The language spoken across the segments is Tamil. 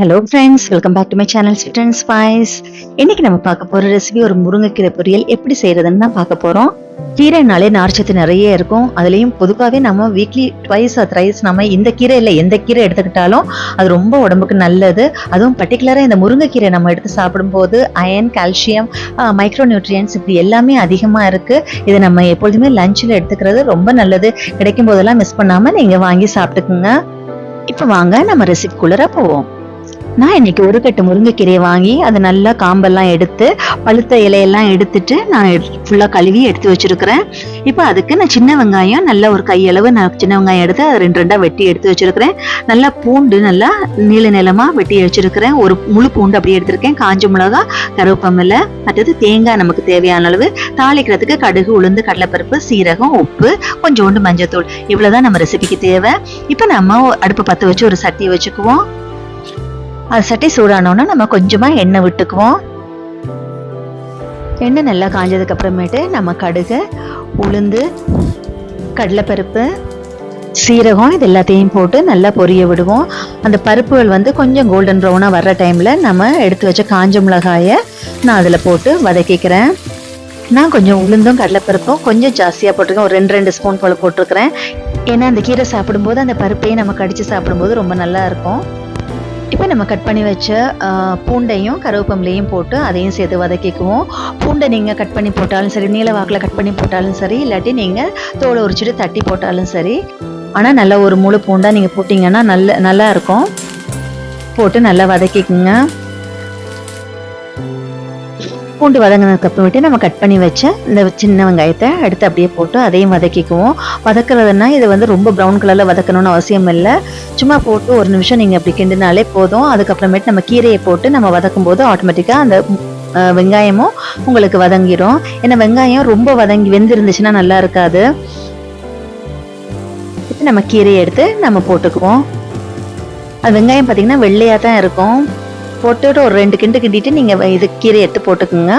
Hello friends, welcome back to my channel sweet and spice. இன்னைக்கு நம்ம பார்க்க போற ரெசிபி ஒரு முருங்கைக்கீரை பொரியல் எப்படி செய்யறதுன்னு தான் பார்க்க போறோம். கீரைனாலே நார்ச்சத்து நிறைய இருக்கும். அதுலயும் பொதுவாகவே நம்ம வீக்லி ட்வைஸ் ஆர் த்ரைஸ் நம்ம இந்த கீரை இல்லை எந்த கீரை எடுத்துக்கிட்டாலும் அது ரொம்ப உடம்புக்கு நல்லது. அதுவும் பர்டிகுலராக இந்த முருங்கைக்கீரை நம்ம எடுத்து சாப்பிடும்போது அயன், கால்சியம், மைக்ரோ நியூட்ரியன்ஸ் இப்படி எல்லாமே அதிகமாக இருக்கு. இதை நம்ம எப்பொழுதுமே லஞ்சில் எடுத்துக்கிறது ரொம்ப நல்லது. கிடைக்கும் போதெல்லாம் மிஸ் பண்ணாம நீங்க வாங்கி சாப்பிட்டுக்குங்க. இப்போ வாங்க நம்ம ரெசிபிக்குள்ளே போவோம். நான் இன்னைக்கு ஒரு கட்டு முருங்கைக்கீரையை வாங்கி அதை நல்லா காம்பெல்லாம் எடுத்து பழுத்த இலையெல்லாம் எடுத்துட்டு நான் ஃபுல்லாக கழுவி எடுத்து வச்சிருக்கிறேன். இப்போ அதுக்கு நான் சின்ன வெங்காயம் நல்ல ஒரு கையளவு நான் சின்ன வெங்காயம் எடுத்து அதை ரெண்டாக வெட்டி எடுத்து வச்சிருக்கிறேன். நல்லா பூண்டு நல்லா நீளமாக வெட்டி வச்சிருக்கிறேன். ஒரு முழு பூண்டு அப்படியே எடுத்திருக்கேன். காஞ்ச மிளகா, கருவேப்பிலை, மற்றது தேங்காய், நமக்கு தேவையான அளவு, தாளிக்கிறதுக்கு கடுகு, உளுந்து, கடலைப்பருப்பு, சீரகம், உப்பு, கொஞ்சோண்டு மஞ்சத்தூள், இவ்வளவுதான் நம்ம ரெசிபிக்கு தேவை. இப்போ நம்ம அடுப்பு பற்ற வச்சு ஒரு சட்டியை வச்சுக்குவோம். அது சட்டி சூடானோன்னா நம்ம கொஞ்சமா எண்ணெய் விட்டுக்குவோம். எண்ணெய் நல்லா காஞ்சதுக்கு அப்புறமேட்டு நம்ம கடுகு, உளுந்து, கடலைப்பருப்பு, சீரகம் இது எல்லாத்தையும் போட்டு நல்லா பொரிய விடுவோம். அந்த பருப்புகள் வந்து கொஞ்சம் கோல்டன் ப்ரௌனாக வர்ற டைமில் நம்ம எடுத்து வச்ச காஞ்ச மிளகாயை நான் அதில் போட்டு வதக்கிக்கிறேன். நான் கொஞ்சம் உளுந்தும் கடலைப்பருப்பும் கொஞ்சம் ஜாஸ்தியாக போட்டிருக்கேன். ஒரு 2 ஸ்பூன் போல் போட்டிருக்கிறேன். ஏன்னா அந்த கீரை சாப்பிடும்போது அந்த பருப்பையும் நம்ம கடிச்சு சாப்பிடும்போது ரொம்ப நல்லா இருக்கும். இப்போ நம்ம கட் பண்ணி வச்ச பூண்டையும் கருவேப்பிலையும் போட்டு அதையும் சேர்த்து வதக்கிக்குவோம். பூண்டை நீங்கள் கட் பண்ணி போட்டாலும் சரி, நீல வாக்கில் கட் பண்ணி போட்டாலும் சரி, இல்லாட்டி நீங்கள் தோலை உரிச்சிட்டு தட்டி போட்டாலும் சரி. ஆனால் நல்லா ஒரு முழு பூண்டாக நீங்கள் போட்டிங்கன்னா நல்லா இருக்கும். போட்டு நல்லா வதக்கிக்குங்க. பூண்டு வதங்கினதுக்கு அப்புறமேட்டு நம்ம கட் பண்ணி வச்ச இந்த சின்ன வெங்காயத்தை எடுத்து அப்படியே போட்டு அதையும் வதக்கிக்குவோம். வதக்குறதுன்னா இது வந்து ரொம்ப ப்ரௌன் கலரில் வதக்கணும்னு அவசியம் இல்லை. சும்மா போட்டு ஒரு நிமிஷம் நீங்கள் அப்படி கிண்டினாலே போதும். அதுக்கப்புறமேட்டு நம்ம கீரையை போட்டு நம்ம வதக்கும் போது ஆட்டோமேட்டிக்காக அந்த வெங்காயமும் உங்களுக்கு வதங்கிடும். ஏன்னா வெங்காயம் ரொம்ப வெந்திருந்துச்சுன்னா நல்லா இருக்காது. இப்போ நம்ம கீரையை எடுத்து நம்ம போட்டுக்குவோம். அது வெங்காயம் பார்த்தீங்கன்னா வெள்ளையாக தான் இருக்கும். போட்டுட்டு ஒரு 2 கிண்டு கிண்டிட்டு நீங்கள் இது கீரை எடுத்து போட்டுக்குங்க.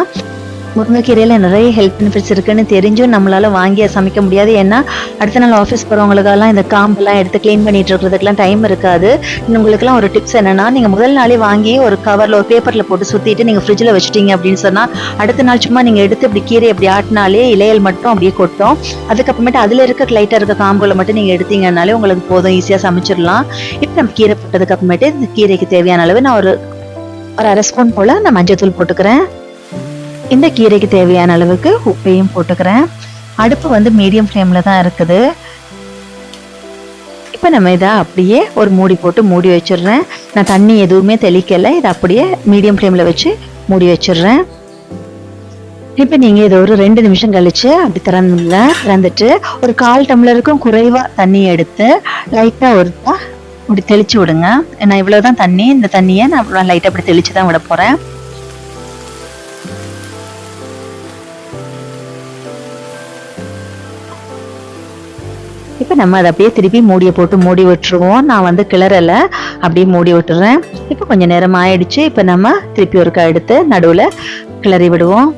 முருங்கைக்கீரையில் நிறைய ஹெல்த் பெனிஃபிட்ஸ் இருக்குன்னு தெரிஞ்சும் நம்மளால வாங்கி சமைக்க முடியாது. ஏன்னா அடுத்த நாள் ஆஃபீஸ் போகிறவங்களுக்கெல்லாம் இந்த காம்பெல்லாம் எடுத்து க்ளீன் பண்ணிட்டு இருக்கிறதுக்கெல்லாம் டைம் இருக்காது. உங்களுக்குலாம் ஒரு டிப்ஸ் என்னன்னா, நீங்கள் முதல் நாளே வாங்கி ஒரு கவரில் ஒரு பேப்பரில் போட்டு சுற்றிட்டு நீங்கள் ஃப்ரிட்ஜில் வச்சுட்டீங்க அப்படின்னு சொன்னால் அடுத்த நாள் சும்மா நீங்கள் எடுத்து இப்படி கீரை அப்படி ஆட்டினாலே இலையல் மட்டும் அப்படியே கொட்டும். அதுக்கப்புறமேட்டு அதில் இருக்க லைட்டாக இருக்க காம்புகளை மட்டும் நீங்கள் எடுத்தீங்கன்னாலே உங்களுக்கு போதும், ஈஸியாக சமைச்சிடலாம். இப்போ நம்ம கீரை போட்டதுக்கு அப்புறமேட்டு இந்த கீரைக்கு தேவையான அளவு நான் ஒரு 1/2 ஸ்பூன் போல் நான் மஞ்சத்தூள் போட்டுக்கிறேன். இந்த கீரைக்கு தேவையான அளவுக்கு உப்பையும் போட்டுக்கிறேன். அடுப்பு வந்து மீடியம் ஃப்ளேமில் தான் இருக்குது. இப்போ நம்ம இதை அப்படியே ஒரு மூடி போட்டு மூடி வச்சிடுறேன். நான் தண்ணி எதுவுமே தெளிக்கலை. இதை அப்படியே மீடியம் ஃப்ளேமில் வச்சு மூடி வச்சிடுறேன். இப்போ நீங்கள் இதை ஒரு 2 நிமிஷம் கழிச்சு அப்படி திறந்துட்டு ஒரு 1/4 டம்ளருக்கும் குறைவாக தண்ணி எடுத்து லைட்டாக ஒருத்தா இப்படி தெளிச்சு விடுங்க. நான் இவ்வளவுதான் தண்ணி. இந்த தண்ணியை நான் லைட்டாக அப்படி தெளிச்சு தான் விட போறேன். இப்போ நம்ம அதை அப்படியே திருப்பி மூடியை போட்டு மூடி விட்டுருவோம். நான் வந்து கிளறலை, அப்படியே மூடி விட்டுறேன். இப்போ கொஞ்சம் நேரம் ஆயிடுச்சு. இப்போ நம்ம திருப்பி ஒருக்கா எடுத்து நடுவில் கிளறி விடுவோம்.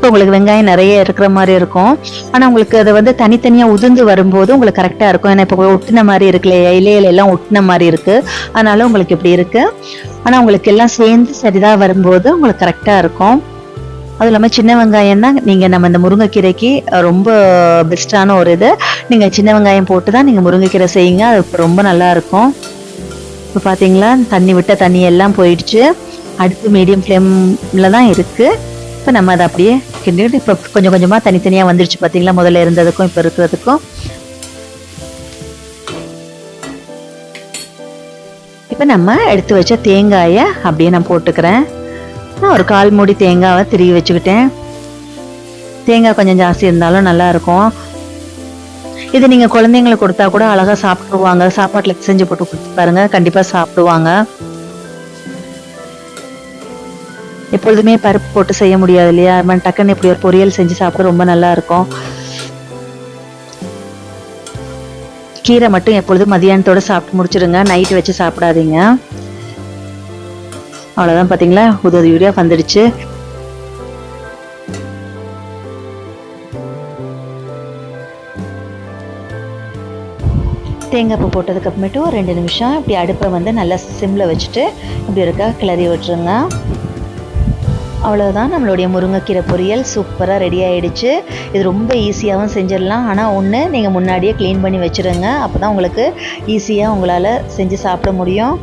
உங்களுக்கு வெங்காயம் நிறைய இருக்கிற மாதிரி இருக்கும். ஆனால் உங்களுக்கு அதை வந்து தனித்தனியாக உதிர்ந்து வரும்போது உங்களுக்கு கரெக்டாக இருக்கும். ஏன்னா இப்போ ஒட்டின மாதிரி இருக்குல்ல, இலையில எல்லாம் ஒட்டின மாதிரி இருக்கு. அதனால உங்களுக்கு இப்படி இருக்கு. ஆனால் உங்களுக்கு எல்லாம் சேர்ந்து சரிதாக வரும்போது உங்களுக்கு கரெக்டாக இருக்கும். அதுவும் இல்லாமல் சின்ன வெங்காயம் தான் நம்ம இந்த முருங்கைக்கீரைக்கு ரொம்ப பெஸ்ட்டான ஒரு இது. நீங்கள் சின்ன வெங்காயம் போட்டு தான் நீங்கள் முருங்கைக்கீரை செய்யுங்க. அது ரொம்ப நல்லா இருக்கும். இப்போ பார்த்தீங்களா, விட்ட தண்ணி எல்லாம் போயிடுச்சு. அடுப்பு மீடியம் ஃப்ளேமில் தான் இருக்கு. இப்போ நம்ம அதை அப்படியே கிண்டிட்டு இப்போ கொஞ்சம் கொஞ்சமாக தனித்தனியாக வந்துடுச்சு. பார்த்தீங்களா, முதல்ல இருந்ததுக்கும் இப்போ இருக்கிறதுக்கும். இப்போ நம்ம எடுத்து வச்ச தேங்காயை அப்படியே நான் போட்டுக்கிறேன். நான் ஒரு 1/4 மூடி தேங்காவை திருவி வச்சுக்கிட்டேன். தேங்காய் கொஞ்சம் ஜாஸ்தி இருந்தாலும் நல்லா இருக்கும். இது நீங்கள் குழந்தைங்களுக்கு கொடுத்தா கூட அழகாக சாப்பிடுவாங்க. சாப்பாட்டில் செஞ்சு போட்டு கொடுத்து பாருங்க, கண்டிப்பாக சாப்பிடுவாங்க. எப்பொழுதுமே பருப்பு போட்டு செய்ய முடியாது இல்லையா? டக்குன்னு இப்படி ஒரு பொரியல் செஞ்சு சாப்பிட ரொம்ப நல்லா இருக்கும். கீரை மட்டும் எப்பொழுதும் மதியானத்தோட சாப்பிட்டு முடிச்சிடுங்க. நைட்டு வச்சு சாப்பிடாதீங்க. அவ்வளோதான். பார்த்தீங்களா, உதவியா வந்துடுச்சு. தேங்காய் பூ போட்டதுக்கு அப்புறமேட்டு ஒரு 2 நிமிஷம் இப்படி அடுப்பை வந்து நல்லா சிம்மில் வச்சுட்டு இப்படி இருக்கா கிளறி விட்டுருங்க. அவ்வளோதான், நம்மளுடைய முருங்கைக்கீரை பொரியல் சூப்பராக ரெடி ஆகிடுச்சு. இது ரொம்ப ஈஸியாகவும் செஞ்சிடலாம். ஆனால் ஒன்று, நீங்கள் முன்னாடியே க்ளீன் பண்ணி வச்சுருங்க. அப்போ தான் உங்களுக்கு ஈஸியாக உங்களால் செஞ்சு சாப்பிட முடியும்.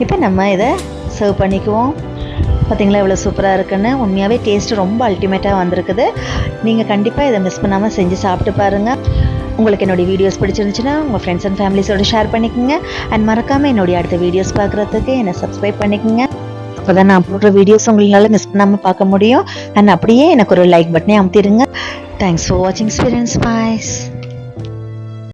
இப்போ நம்ம இதை சர்வ் பண்ணிக்குவோம். பார்த்திங்களா எவ்வளோ சூப்பராக இருக்குன்னு. உண்மையாகவே டேஸ்ட்டு ரொம்ப அல்டிமேட்டாக வந்திருக்குது. நீங்கள் கண்டிப்பாக இதை மிஸ் பண்ணாமல் செஞ்சு சாப்பிட்டு பாருங்கள். உங்களுக்கு என்னுடைய வீடியோஸ் பிடிச்சிருந்துச்சுன்னா உங்கள் ஃப்ரெண்ட்ஸ் அண்ட் ஃபேமிலிஸோடு ஷேர் பண்ணிக்கோங்க. அண்ட் மறக்காமல் என்னுடைய அடுத்த வீடியோஸ் பார்க்குறதுக்கு என்னை சப்ஸ்கிரைப் பண்ணிக்கோங்க. அப்போ தான் நான் போடுற வீடியோஸ் உங்களால் மிஸ் பண்ணாமல் பார்க்க முடியும். அண்ட் அப்படியே எனக்கு ஒரு லைக் பட்டனே அமுத்திடுங்க. தேங்க்ஸ் ஃபார் வாட்சிங் எக்ஸ்பீரியன்ஸ் ஸ்பைஸ்.